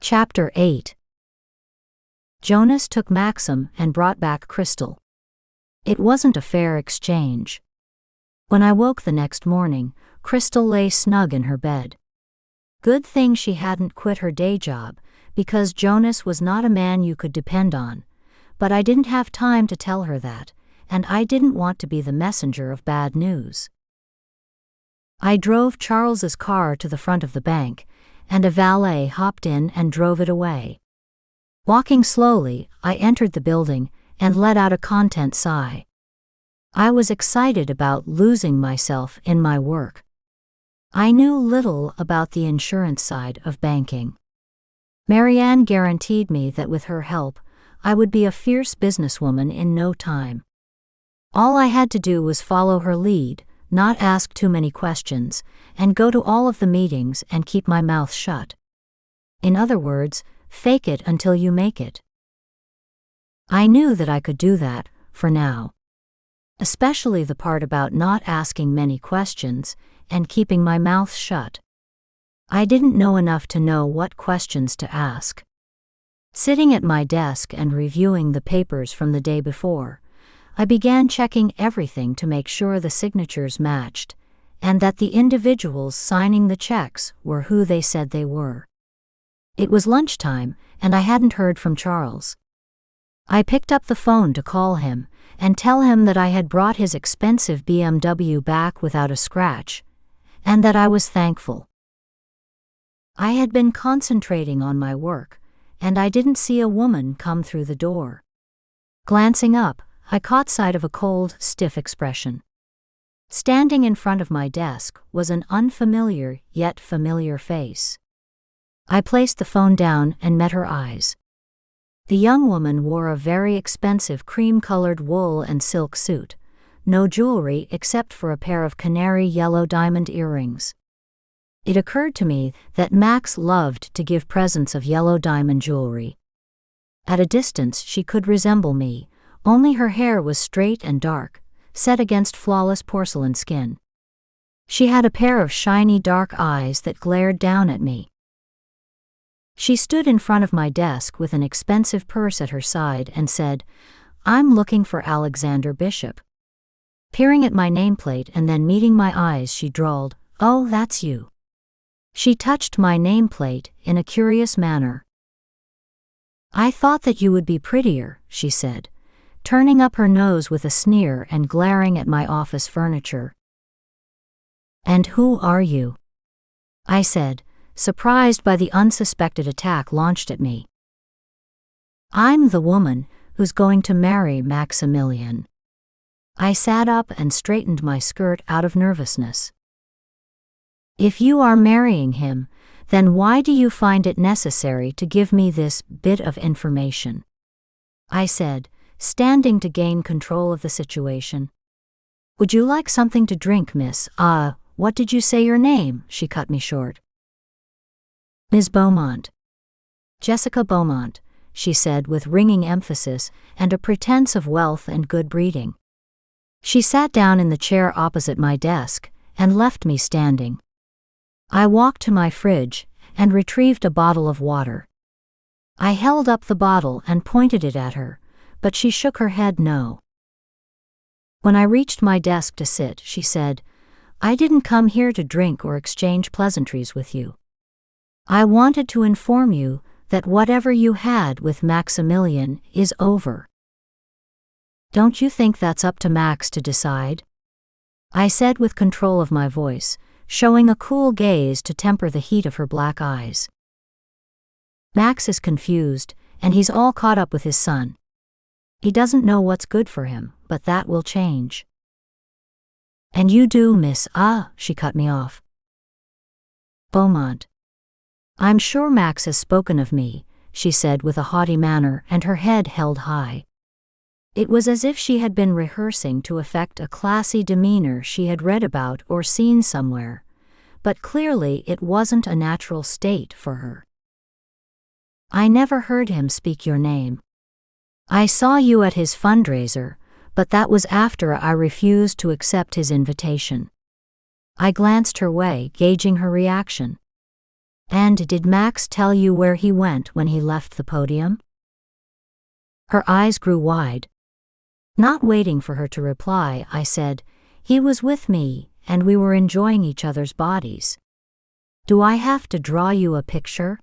Chapter 8. Jonas took Maxim and brought back Crystal. It wasn't a fair exchange. When I woke the next morning, Crystal lay snug in her bed. Good thing she hadn't quit her day job, because Jonas was not a man you could depend on. But I didn't have time to tell her that, and I didn't want to be the messenger of bad news. I drove Charles's car to the front of the bank, and a valet hopped in and drove it away. Walking slowly, I entered the building and let out a content sigh. I was excited about losing myself in my work. I knew little about the insurance side of banking. Marianne guaranteed me that with her help, I would be a fierce businesswoman in no time. All I had to do was follow her lead, not ask too many questions, and go to all of the meetings and keep my mouth shut. In other words, fake it until you make it. I knew that I could do that, for now. Especially the part about not asking many questions and keeping my mouth shut. I didn't know enough to know what questions to ask. Sitting at my desk and reviewing the papers from the day before, I began checking everything to make sure the signatures matched, and that the individuals signing the checks were who they said they were. It was lunchtime, and I hadn't heard from Charles. I picked up the phone to call him and tell him that I had brought his expensive BMW back without a scratch, and that I was thankful. I had been concentrating on my work, and I didn't see a woman come through the door. Glancing up, I caught sight of a cold, stiff expression. Standing in front of my desk was an unfamiliar yet familiar face. I placed the phone down and met her eyes. The young woman wore a very expensive cream-colored wool and silk suit, no jewelry except for a pair of canary yellow diamond earrings. It occurred to me that Max loved to give presents of yellow diamond jewelry. At a distance she could resemble me, only her hair was straight and dark, set against flawless porcelain skin. She had a pair of shiny dark eyes that glared down at me. She stood in front of my desk with an expensive purse at her side and said, "I'm looking for Alexander Bishop." Peering at my nameplate and then meeting my eyes, she drawled, "Oh, that's you." She touched my nameplate in a curious manner. "I thought that you would be prettier," she said, turning up her nose with a sneer and glaring at my office furniture. "And who are you?" I said, surprised by the unsuspected attack launched at me. "I'm the woman who's going to marry Maximillian." I sat up and straightened my skirt out of nervousness. "If you are marrying him, then why do you find it necessary to give me this bit of information?" I said, standing to gain control of the situation. "Would you like something to drink, miss? What did you say your name?" She cut me short. "Ms. Beaumont." "Jessica Beaumont," she said with ringing emphasis and a pretense of wealth and good breeding. She sat down in the chair opposite my desk and left me standing. I walked to my fridge and retrieved a bottle of water. I held up the bottle and pointed it at her, but she shook her head no. When I reached my desk to sit, she said, "I didn't come here to drink or exchange pleasantries with you. I wanted to inform you that whatever you had with Maximilian is over." "Don't you think that's up to Max to decide?" I said with control of my voice, showing a cool gaze to temper the heat of her black eyes. "Max is confused, and he's all caught up with his son. He doesn't know what's good for him, but that will change." "And you do, miss." She cut me off. "Beaumont, I'm sure Max has spoken of me," she said with a haughty manner, and her head held high. It was as if she had been rehearsing to affect a classy demeanor she had read about or seen somewhere, but clearly it wasn't a natural state for her. "I never heard him speak your name. I saw you at his fundraiser, but that was after I refused to accept his invitation." I glanced her way, gauging her reaction. And did Max tell you where he went when he left the podium? Her eyes grew wide. Not waiting for her to reply, I said, "He was with me, and we were enjoying each other's bodies." Do I have to draw you a picture?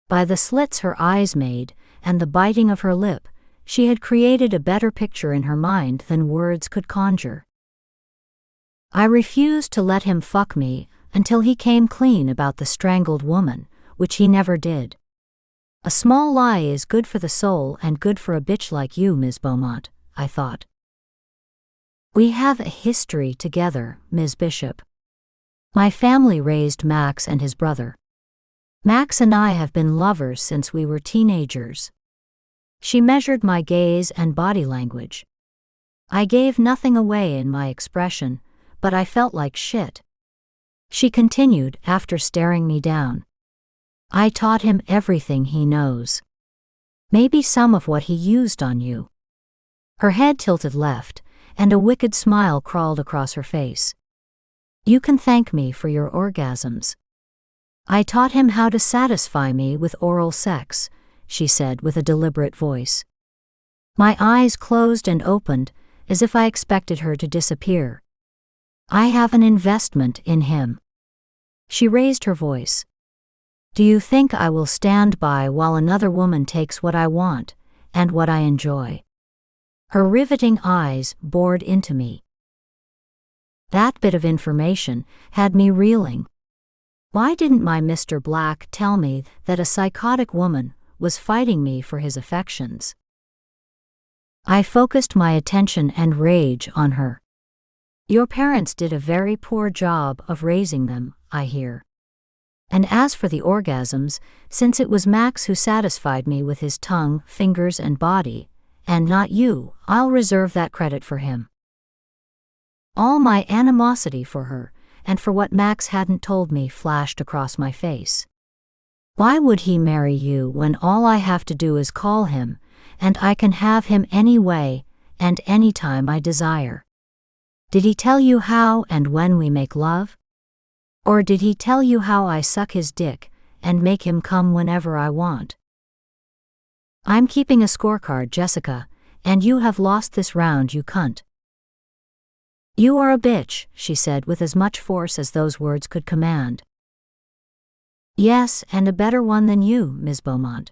By the slits her eyes made, and the biting of her lip, she had created a better picture in her mind than words could conjure. I refused to let him fuck me until he came clean about the strangled woman, which he never did. A small lie is good for the soul and good for a bitch like you, Ms. Beaumont, I thought. We have a history together, Ms. Bishop. My family raised Max and his brother. Max and I have been lovers since we were teenagers. She measured my gaze and body language. I gave nothing away in my expression, but I felt like shit. She continued after staring me down. I taught him everything he knows. Maybe some of what he used on you. Her head tilted left, and a wicked smile crawled across her face. You can thank me for your orgasms. I taught him how to satisfy me with oral sex, she said with a deliberate voice. My eyes closed and opened, as if I expected her to disappear. I have an investment in him. She raised her voice. Do you think I will stand by while another woman takes what I want, and what I enjoy? Her riveting eyes bored into me. That bit of information had me reeling. Why didn't my Mr. Black tell me that a psychotic woman was fighting me for his affections? I focused my attention and rage on her. Your parents did a very poor job of raising them, I hear. And as for the orgasms, since it was Max who satisfied me with his tongue, fingers, and body, and not you, I'll reserve that credit for him. All my animosity for her, and for what Max hadn't told me, flashed across my face. Why would he marry you when all I have to do is call him, and I can have him any way, and any time I desire? Did he tell you how and when we make love? Or did he tell you how I suck his dick, and make him come whenever I want? I'm keeping a scorecard, Jessica, and you have lost this round, you cunt. You are a bitch, she said with as much force as those words could command. Yes, and a better one than you, Ms. Beaumont.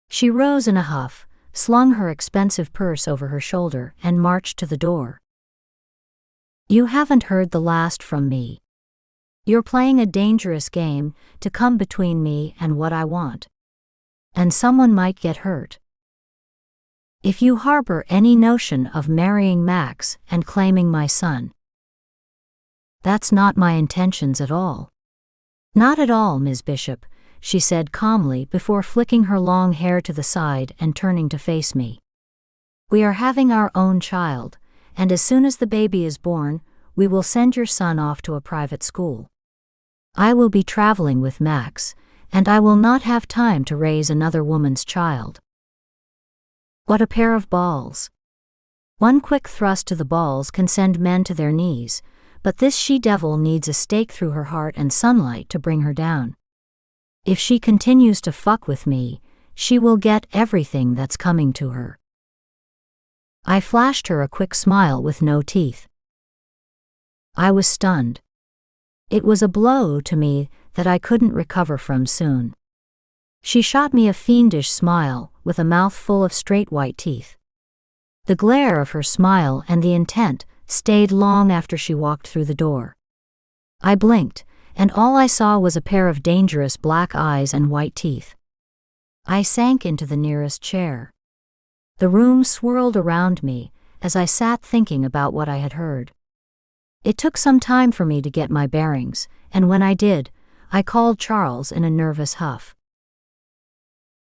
She rose in a huff, slung her expensive purse over her shoulder, and marched to the door. You haven't heard the last from me. You're playing a dangerous game to come between me and what I want. And someone might get hurt. If you harbor any notion of marrying Max and claiming my son. That's not my intentions at all. Not at all, Ms. Bishop, she said calmly before flicking her long hair to the side and turning to face me. We are having our own child, and as soon as the baby is born, we will send your son off to a private school. I will be traveling with Max, and I will not have time to raise another woman's child. What a pair of balls. One quick thrust to the balls can send men to their knees, but this she-devil needs a stake through her heart and sunlight to bring her down. If she continues to fuck with me, she will get everything that's coming to her. I flashed her a quick smile with no teeth. I was stunned. It was a blow to me that I couldn't recover from soon. She shot me a fiendish smile with a mouth full of straight white teeth. The glare of her smile and the intent stayed long after she walked through the door. I blinked, and all I saw was a pair of dangerous black eyes and white teeth. I sank into the nearest chair. The room swirled around me as I sat thinking about what I had heard. It took some time for me to get my bearings, and when I did, I called Charles in a nervous huff.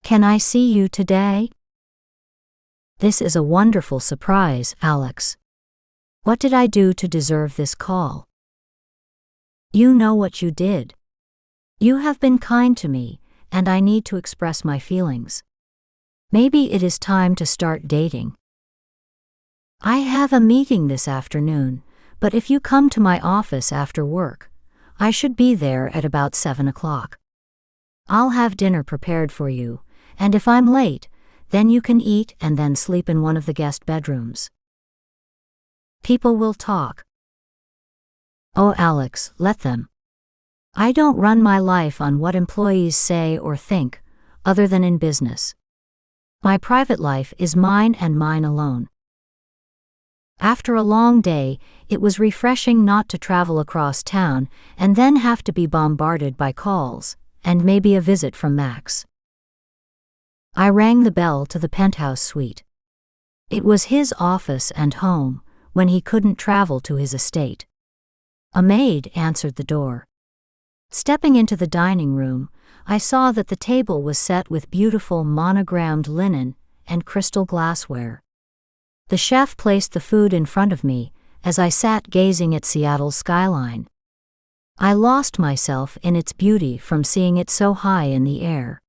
Can I see you today? This is a wonderful surprise, Alex. What did I do to deserve this call? You know what you did. You have been kind to me, and I need to express my feelings. Maybe it is time to start dating. I have a meeting this afternoon, but if you come to my office after work, I should be there at about 7 o'clock. I'll have dinner prepared for you, and if I'm late, then you can eat and then sleep in one of the guest bedrooms. People will talk. Oh, Alex, let them. I don't run my life on what employees say or think, other than in business. My private life is mine and mine alone. After a long day, it was refreshing not to travel across town and then have to be bombarded by calls, and maybe a visit from Max. I rang the bell to the penthouse suite. It was his office and home, when he couldn't travel to his estate. A maid answered the door. Stepping into the dining room, I saw that the table was set with beautiful monogrammed linen and crystal glassware. The chef placed the food in front of me as I sat gazing at Seattle's skyline. I lost myself in its beauty from seeing it so high in the air.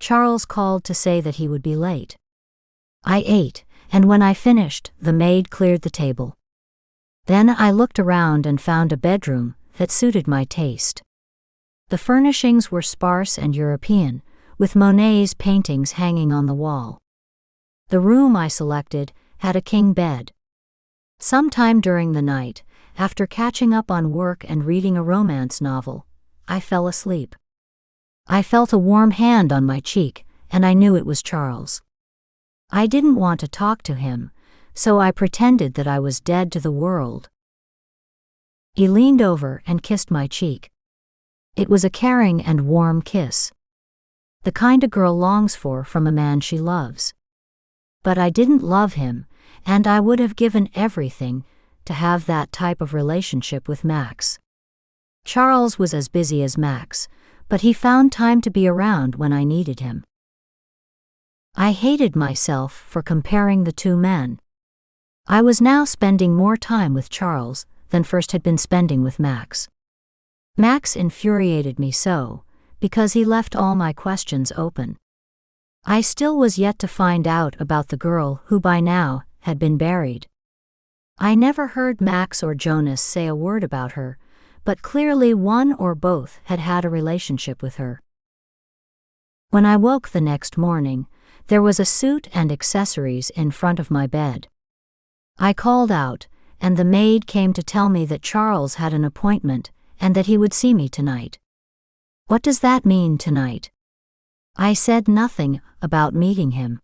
Charles called to say that he would be late. I ate, and when I finished, the maid cleared the table. Then I looked around and found a bedroom that suited my taste. The furnishings were sparse and European, with Monet's paintings hanging on the wall. The room I selected had a king bed. Sometime during the night, after catching up on work and reading a romance novel, I fell asleep. I felt a warm hand on my cheek, and I knew it was Charles. I didn't want to talk to him, so I pretended that I was dead to the world. He leaned over and kissed my cheek. It was a caring and warm kiss. The kind a girl longs for from a man she loves. But I didn't love him, and I would have given everything to have that type of relationship with Max. Charles was as busy as Max, but he found time to be around when I needed him. I hated myself for comparing the two men. I was now spending more time with Charles than first had been spending with Max. Max infuriated me so, because he left all my questions open. I still was yet to find out about the girl who by now had been buried. I never heard Max or Jonas say a word about her, but clearly one or both had had a relationship with her. When I woke the next morning, there was a suit and accessories in front of my bed. I called out, and the maid came to tell me that Charles had an appointment and that he would see me tonight. What does that mean, tonight? I said nothing about meeting him.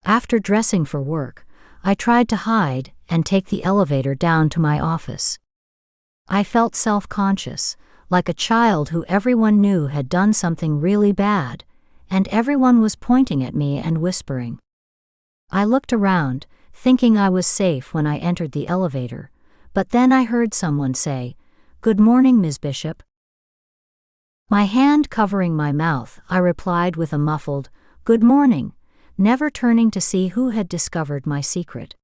After dressing for work, I tried to hide and take the elevator down to my office. I felt self-conscious, like a child who everyone knew had done something really bad, and everyone was pointing at me and whispering. I looked around, thinking I was safe when I entered the elevator, but then I heard someone say, "Good morning, Ms. Bishop." My hand covering my mouth, I replied with a muffled, "Good morning," never turning to see who had discovered my secret.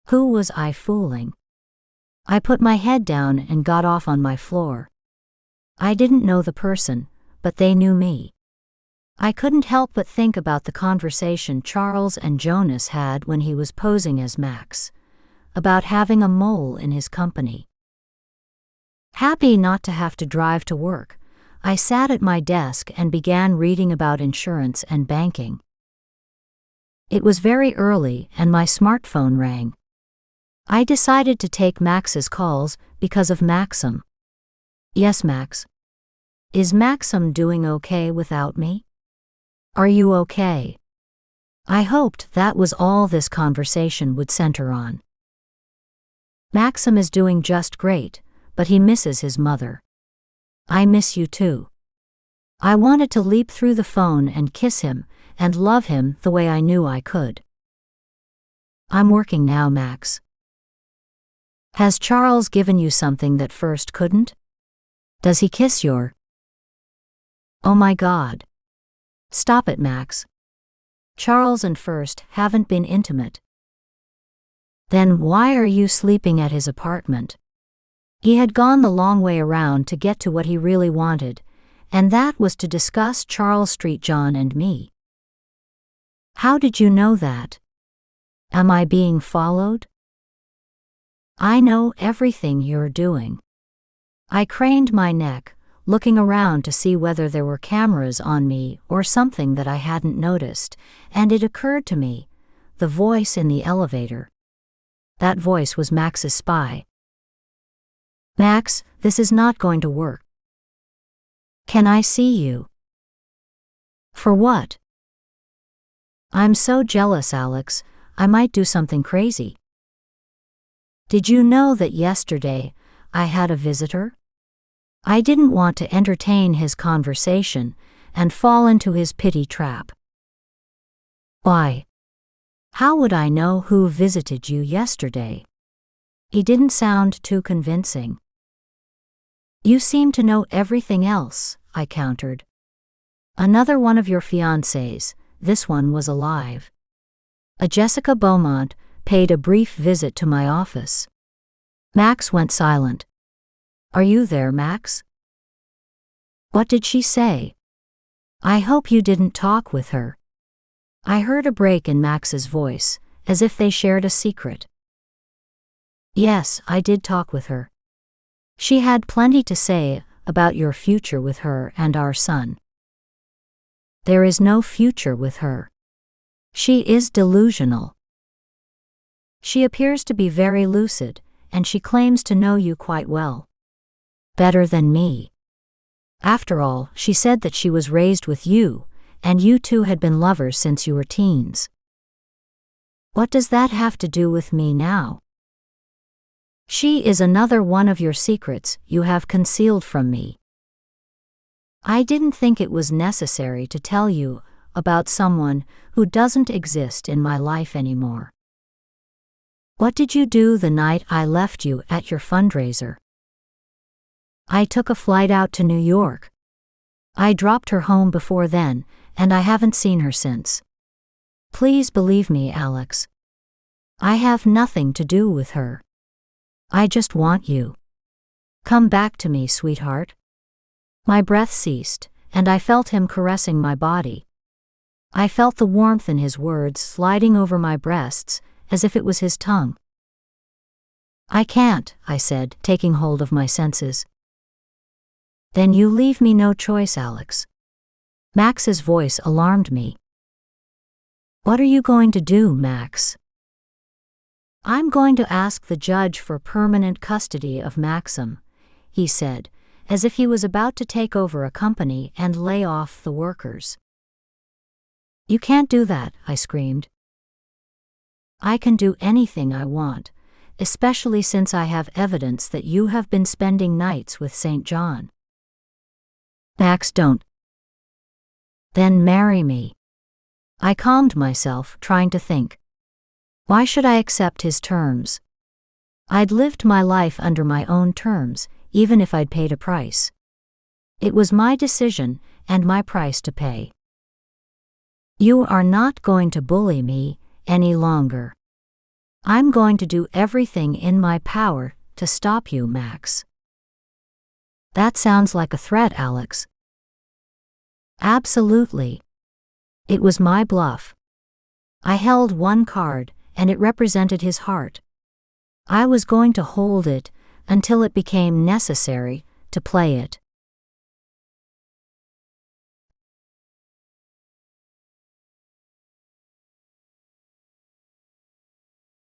Who was I fooling? I put my head down and got off on my floor. I didn't know the person, but they knew me. I couldn't help but think about the conversation Charles and Jonas had when he was posing as Max, about having a mole in his company. Happy not to have to drive to work, I sat at my desk and began reading about insurance and banking. It was very early and my smartphone rang. I decided to take Max's calls because of Maxim. Yes, Max. Is Maxim doing okay without me? Are you okay? I hoped that was all this conversation would center on. Maxim is doing just great, but he misses his mother. I miss you too. I wanted to leap through the phone and kiss him and love him the way I knew I could. I'm working now, Max. Has Charles given you something that first couldn't? Does he kiss your... Oh my God. Stop it, Max. Charles and First haven't been intimate. Then why are you sleeping at his apartment? He had gone the long way around to get to what he really wanted, and that was to discuss Charles Street John and me. How did you know that? Am I being followed? I know everything you're doing. I craned my neck, looking around to see whether there were cameras on me or something that I hadn't noticed, and it occurred to me, the voice in the elevator. That voice was Max's spy. "Max, this is not going to work. Can I see you?" "For what?" "I'm so jealous, Alex. I might do something crazy." "Did you know that yesterday I had a visitor?" I didn't want to entertain his conversation and fall into his pity trap. "Why? How would I know who visited you yesterday?" He didn't sound too convincing. "You seem to know everything else," I countered. "Another one of your fiancés, this one was alive. A Jessica Beaumont paid a brief visit to my office." Max went silent. "Are you there, Max?" "What did she say?" "I hope you didn't talk with her." I heard a break in Max's voice, as if they shared a secret. "Yes, I did talk with her. She had plenty to say about your future with her and our son." "There is no future with her. She is delusional. She appears to be very lucid, and she claims to know you quite well. Better than me. After all, she said that she was raised with you, and you two had been lovers since you were teens." "What does that have to do with me now?" "She is another one of your secrets you have concealed from me. I didn't think it was necessary to tell you about someone who doesn't exist in my life anymore." "What did you do the night I left you at your fundraiser?" "I took a flight out to New York. I dropped her home before then, and I haven't seen her since. Please believe me, Alex. I have nothing to do with her. I just want you. Come back to me, sweetheart." My breath ceased, and I felt him caressing my body. I felt the warmth in his words sliding over my breasts, as if it was his tongue. "I can't," I said, taking hold of my senses. "Then you leave me no choice, Alex." Max's voice alarmed me. "What are you going to do, Max?" "I'm going to ask the judge for permanent custody of Maxim," he said, as if he was about to take over a company and lay off the workers. "You can't do that," I screamed. "I can do anything I want, especially since I have evidence that you have been spending nights with St. John." "Max, don't." "Then marry me." I calmed myself, trying to think. Why should I accept his terms? I'd lived my life under my own terms, even if I'd paid a price. It was my decision and my price to pay. "You are not going to bully me any longer. I'm going to do everything in my power to stop you, Max." "That sounds like a threat, Alex." "Absolutely. It was my bluff. I held one card, and it represented his heart. I was going to hold it until it became necessary to play it."